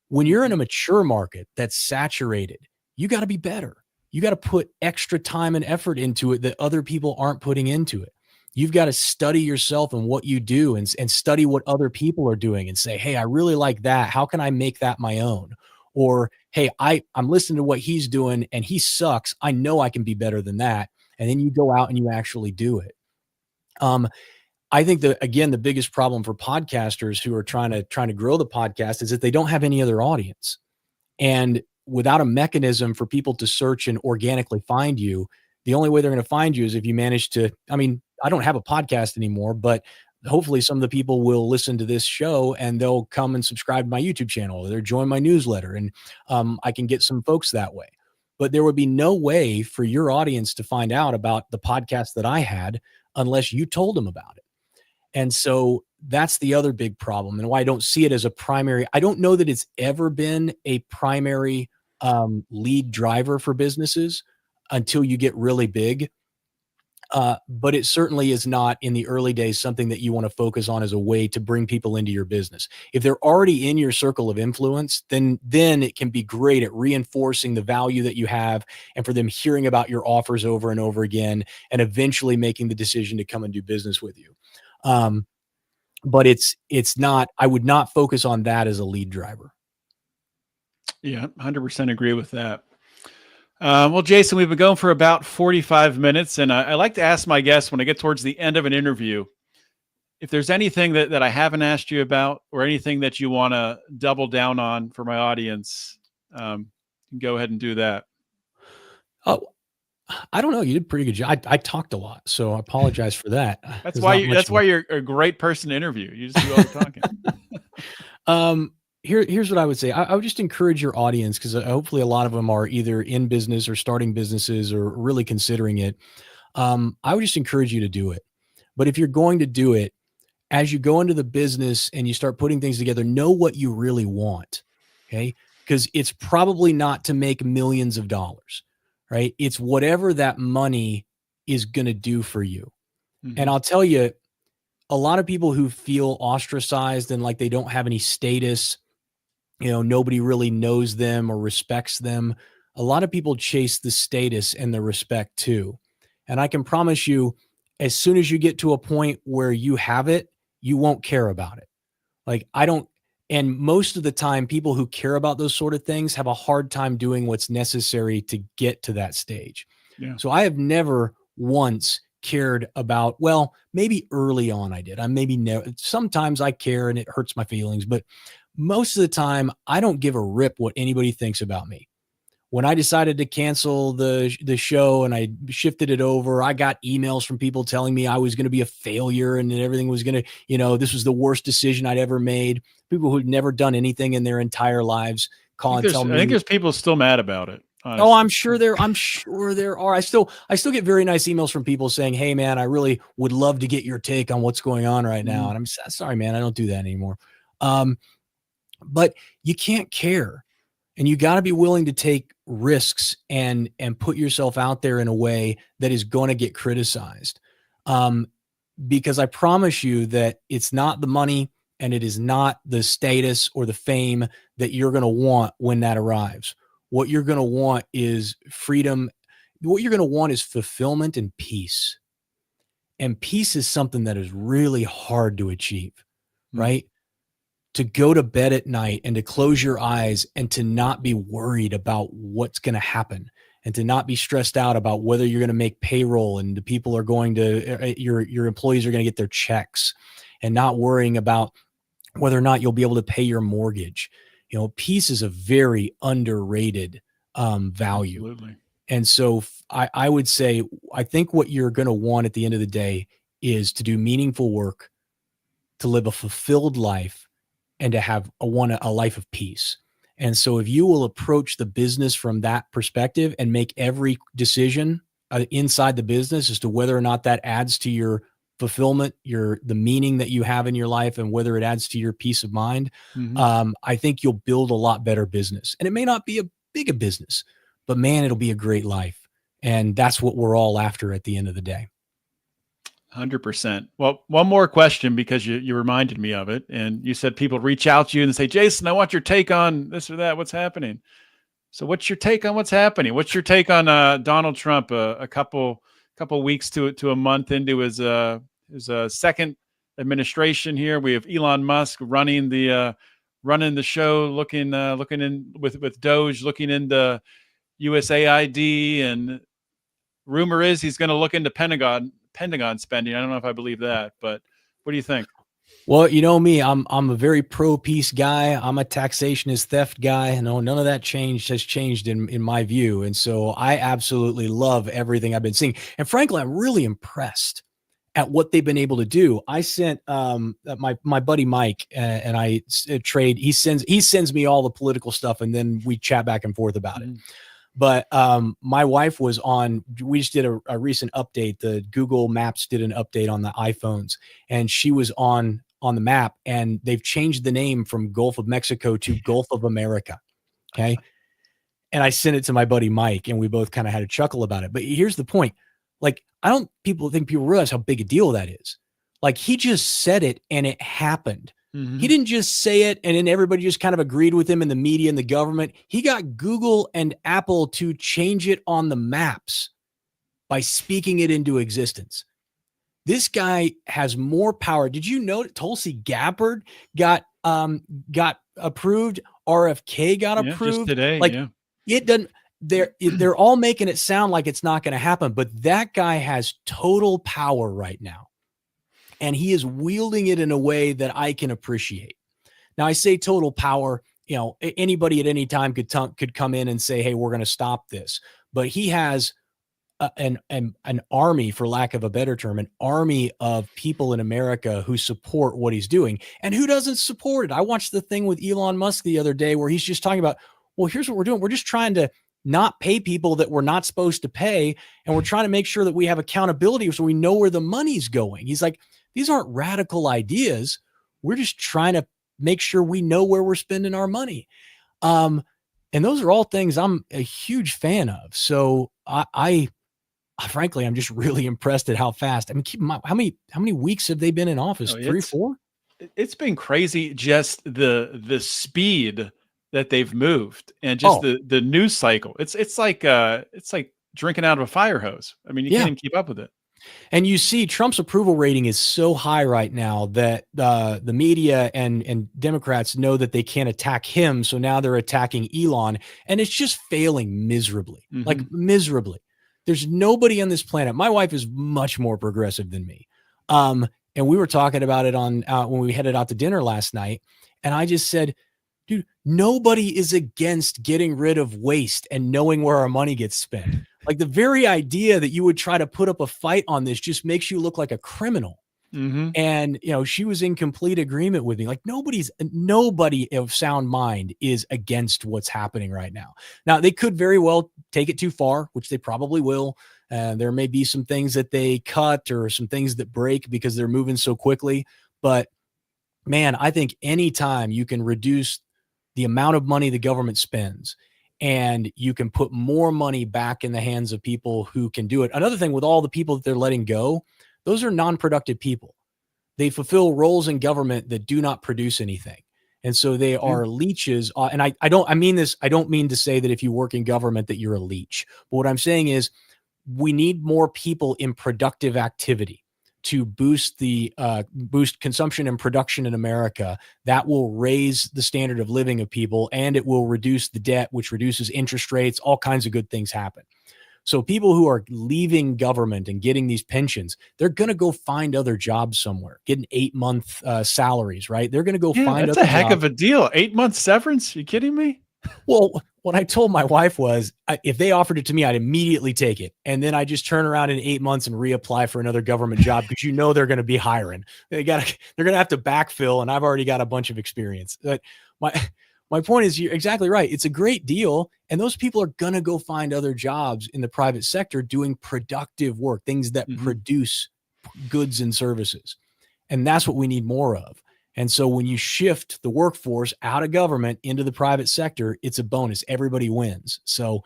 When you're in a mature market that's saturated, you got to be better. You got to put extra time and effort into it that other people aren't putting into it. You've got to study yourself and what you do and study what other people are doing and say, hey, I really like that. How can I make that my own? Or, hey, I'm listening to what he's doing and he sucks. I know I can be better than that. And then you go out and you actually do it. I think that, again, the biggest problem for podcasters who are trying to grow the podcast is that they don't have any other audience. And without a mechanism for people to search and organically find you, the only way they're going to find you is if you manage to, I don't have a podcast anymore, but hopefully some of the people will listen to this show and they'll come and subscribe to my YouTube channel, or they'll join my newsletter, and I can get some folks that way. But there would be no way for your audience to find out about the podcast that I had unless you told them about it. And so that's the other big problem, and why I don't see it as a primary. I don't know that it's ever been a primary lead driver for businesses until you get really big. But it certainly is not in the early days something that you want to focus on as a way to bring people into your business. If they're already in your circle of influence, then it can be great at reinforcing the value that you have, and for them hearing about your offers over and over again, and eventually making the decision to come and do business with you. But it's not, I would not focus on that as a lead driver. Yeah, 100% agree with that. Well, Jason, we've been going for about 45 minutes, and I like to ask my guests when I get towards the end of an interview, if there's anything that I haven't asked you about, or anything that you want to double down on for my audience, go ahead and do that. Oh, I don't know. You did a pretty good job. I talked a lot, so I apologize for that. That's why you're a great person to interview. You just do all the talking. Here's what I would say. I would just encourage your audience, because hopefully a lot of them are either in business or starting businesses or really considering it. I would just encourage you to do it. But if you're going to do it, as you go into the business and you start putting things together, know what you really want. Okay. Because it's probably not to make millions of dollars, right? It's whatever that money is going to do for you. Mm-hmm. And I'll tell you, a lot of people who feel ostracized and like they don't have any status, nobody really knows them or respects them. A lot of people chase the status and the respect too. And I can promise you, as soon as you get to a point where you have it, you won't care about it. And most of the time, people who care about those sort of things have a hard time doing what's necessary to get to that stage. Yeah. So I have never once cared about, well, maybe early on I did. Sometimes I care and it hurts my feelings, but most of the time I don't give a rip what anybody thinks about me. When I decided to cancel the show and I shifted it over, I got emails from people telling me I was going to be a failure and that everything was going to, this was the worst decision I'd ever made. People who'd never done anything in their entire lives call and tell me. I think there's people still mad about it. Honestly. Oh, I'm sure there are. I still get very nice emails from people saying, "Hey man, I really would love to get your take on what's going on right now." And I'm sorry, man, I don't do that anymore. But you can't care. And you got to be willing to take risks and put yourself out there in a way that is going to get criticized. Because I promise you that it's not the money and it is not the status or the fame that you're going to want when that arrives. What you're going to want is freedom. What you're going to want is fulfillment and peace. And peace is something that is really hard to achieve, right? To go to bed at night and to close your eyes and to not be worried about what's going to happen, and to not be stressed out about whether you're going to make payroll and the people are going to, your employees are going to get their checks, and not worrying about whether or not you'll be able to pay your mortgage. Peace is a very underrated value. Absolutely. And so I would say, I think what you're going to want at the end of the day is to do meaningful work, to live a fulfilled life, and to have a life of peace. And so if you will approach the business from that perspective and make every decision inside the business as to whether or not that adds to your fulfillment, the meaning that you have in your life, and whether it adds to your peace of mind, I think you'll build a lot better business. And it may not be a big a business, but man, it'll be a great life. And that's what we're all after at the end of the day. 100%. Well, one more question, because you reminded me of it, and you said people reach out to you and say, "Jason, I want your take on this or that. What's happening?" So what's your take on what's happening? What's your take on Donald Trump a couple weeks to a month into his second administration here? We have Elon Musk running the show, looking in with Doge, looking into USAID, and rumor is he's going to look into Pentagon spending. I don't know if I believe that, but what do you think? Well, you know me, I'm a very pro-peace guy. I'm a taxation is theft guy. No, none of that has changed in my view. And so I absolutely love everything I've been seeing. And frankly, I'm really impressed at what they've been able to do. I sent my buddy Mike and I trade. He sends me all the political stuff, and then we chat back and forth about it. But my wife was on. We just did a recent update. The Google Maps did an update on the iPhones, and she was on the map, and they've changed the name from Gulf of Mexico to Gulf of America. Okay. And I sent it to my buddy Mike, and we both kind of had a chuckle about it. But here's the point. Like, I don't think people realize how big a deal that is. Like, he just said it and it happened. He didn't just say it and then everybody just kind of agreed with him in the media and the government. He got Google and Apple to change it on the maps by speaking it into existence. This guy has more power. Did you know that Tulsi Gabbard got approved? RFK got approved just today. Like, it doesn't. They're all making it sound like it's not going to happen, but that guy has total power right now, and he is wielding it in a way that I can appreciate. Now, I say total power. You know, anybody at any time could come in and say, "Hey, we're going to stop this," but he has an army, for lack of a better term, an army of people in America who support what he's doing. And who doesn't support it? I watched the thing with Elon Musk the other day where he's just talking about, well, here's what we're doing. We're just trying to not pay people that we're not supposed to pay. And we're trying to make sure that we have accountability so we know where the money's going. He's like, these aren't radical ideas. We're just trying to make sure we know where we're spending our money. And those are all things I'm a huge fan of. So I frankly, I'm just really impressed at how fast. I mean, keep in mind, how many weeks have they been in office? 3, 4? It's been crazy. Just the speed that they've moved, and just the news cycle. It's like drinking out of a fire hose. I mean, you can't even keep up with it. And you see Trump's approval rating is so high right now that the media and Democrats know that they can't attack him. So now they're attacking Elon, and it's just failing miserably, like miserably. There's nobody on this planet. My wife is much more progressive than me. And we were talking about it on when we headed out to dinner last night. And I just said, dude, nobody is against getting rid of waste and knowing where our money gets spent. Like, the very idea that you would try to put up a fight on this just makes you look like a criminal. And, you know, she was in complete agreement with me. Like, nobody of sound mind is against what's happening right now. Now, they could very well take it too far, which they probably will. There may be some things that they cut or some things that break because they're moving so quickly. But man, I think anytime you can reduce the amount of money the government spends and you can put more money back in the hands of people who can do it. Another thing with all the people that they're letting go, those are non-productive people. They fulfill roles in government that do not produce anything. And so they are leeches. And I don't mean to say that if you work in government that you're a leech. But what I'm saying is we need more people in productive activity to boost consumption and production in America. That will raise the standard of living of people, and it will reduce the debt, which reduces interest rates. All kinds of good things happen. So people who are leaving government and getting these pensions, they're going to go find other jobs somewhere, getting 8-month salaries, right? They're going to go find that's other a heck jobs. of a deal. 8-month severance? You kidding me? Well, what I told my wife was, if they offered it to me, I'd immediately take it. And then I just turn around in 8 months and reapply for another government job because they're going to be hiring. They're going to have to backfill, and I've already got a bunch of experience. But my point is, you're exactly right. It's a great deal, and those people are going to go find other jobs in the private sector doing productive work, things that produce goods and services. And that's what we need more of. And so when you shift the workforce out of government into the private sector, it's a bonus. Everybody wins. So,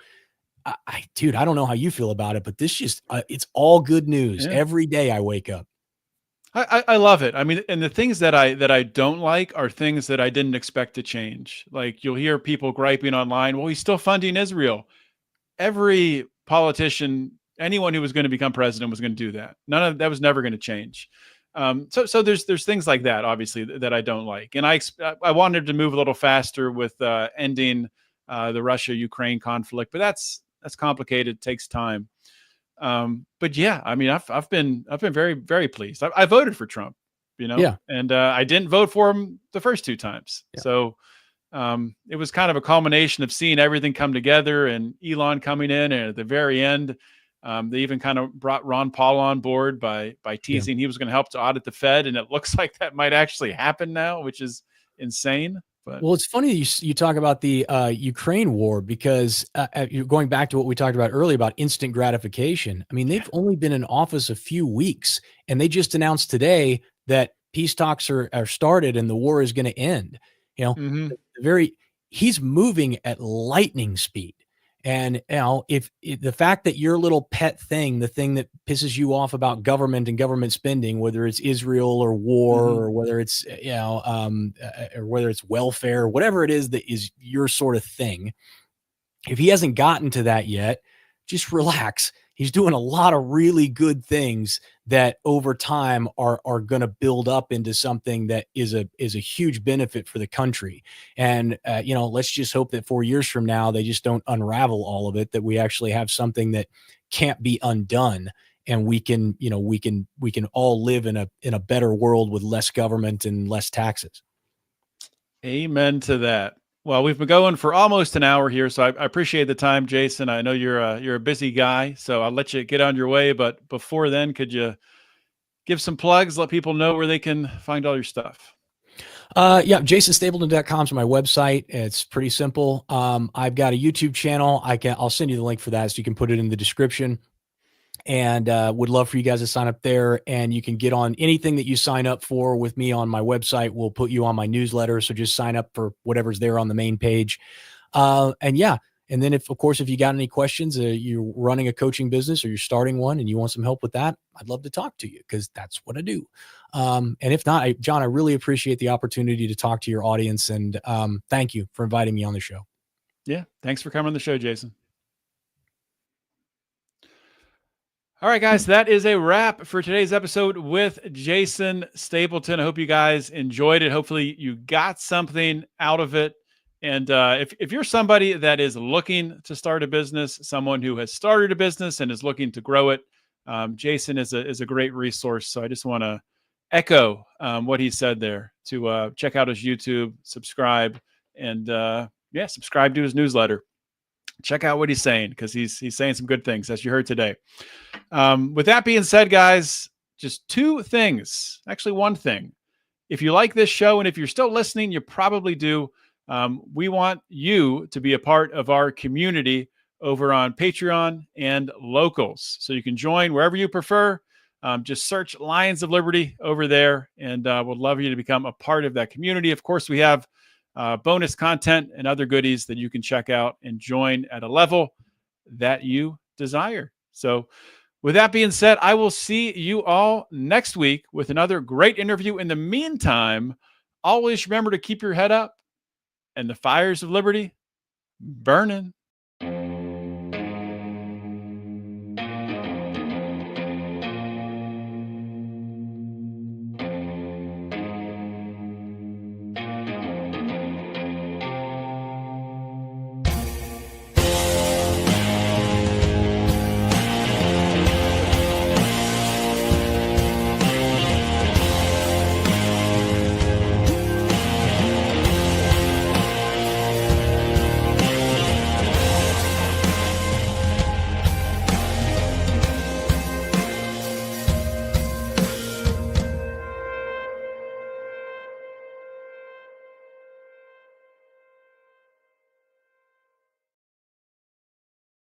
dude, I don't know how you feel about it, but this just, it's all good news. Every day I wake up. I love it. I mean, and the things that I don't like are things that I didn't expect to change. Like, you'll hear people griping online, well, he's still funding Israel. Every politician, anyone who was going to become president was going to do that. None of that was never going to change. So there's things like that, obviously, that I don't like. And I wanted to move a little faster with ending the Russia-Ukraine conflict, but that's complicated, takes time. But yeah, I mean, I've been very, very pleased. I voted for Trump, and I didn't vote for him the first 2 times. Yeah. So it was kind of a culmination of seeing everything come together and Elon coming in, and at the very end, They even kind of brought Ron Paul on board by teasing he was going to help to audit the Fed, and it looks like that might actually happen now, which is insane. But well, it's funny you talk about the Ukraine war, because you're going back to what we talked about earlier about instant gratification. I mean, they've only been in office a few weeks, and they just announced today that peace talks are started and the war is going to end. You know, he's moving at lightning speed. And if the fact that your little pet thing, the thing that pisses you off about government and government spending, whether it's Israel or war, or whether it's or whether it's welfare, whatever it is that is your sort of thing, if he hasn't gotten to that yet, just relax. He's doing a lot of really good things that over time are going to build up into something that is a huge benefit for the country. And, let's just hope that 4 years from now, they just don't unravel all of it, that we actually have something that can't be undone. And we can all live in a better world with less government and less taxes. Amen to that. Well, we've been going for almost an hour here, so I appreciate the time, Jason. I know you're a busy guy, so I'll let you get on your way. But before then, could you give some plugs, let people know where they can find all your stuff? JasonStapleton.com is my website. It's pretty simple. I've got a YouTube channel. I'll send you the link for that, so you can put it in the description. And would love for you guys to sign up there, and you can get on anything that you sign up for with me on my website. We'll put you on my newsletter. So just sign up for whatever's there on the main page. And then if you got any questions, you're running a coaching business or you're starting one and you want some help with that, I'd love to talk to you, because that's what I do. And if not, John, I really appreciate the opportunity to talk to your audience, and thank you for inviting me on the show. Yeah. Thanks for coming on the show, Jason. All right, guys, that is a wrap for today's episode with Jason Stapleton. I hope you guys enjoyed it. Hopefully you got something out of it. And if you're somebody that is looking to start a business, someone who has started a business and is looking to grow it, Jason is a great resource. So I just want to echo what he said there, to check out his YouTube, subscribe, and subscribe to his newsletter. Check out what he's saying, because he's saying some good things, as you heard today. With that being said, guys, just two things, actually one thing. If you like this show, and if you're still listening, you probably do. We want you to be a part of our community over on Patreon and Locals. So you can join wherever you prefer. Just search Lions of Liberty over there, and we'd love you to become a part of that community. Of course, we have bonus content and other goodies that you can check out and join at a level that you desire. So with that being said, I will see you all next week with another great interview. In the meantime, always remember to keep your head up and the fires of liberty burning.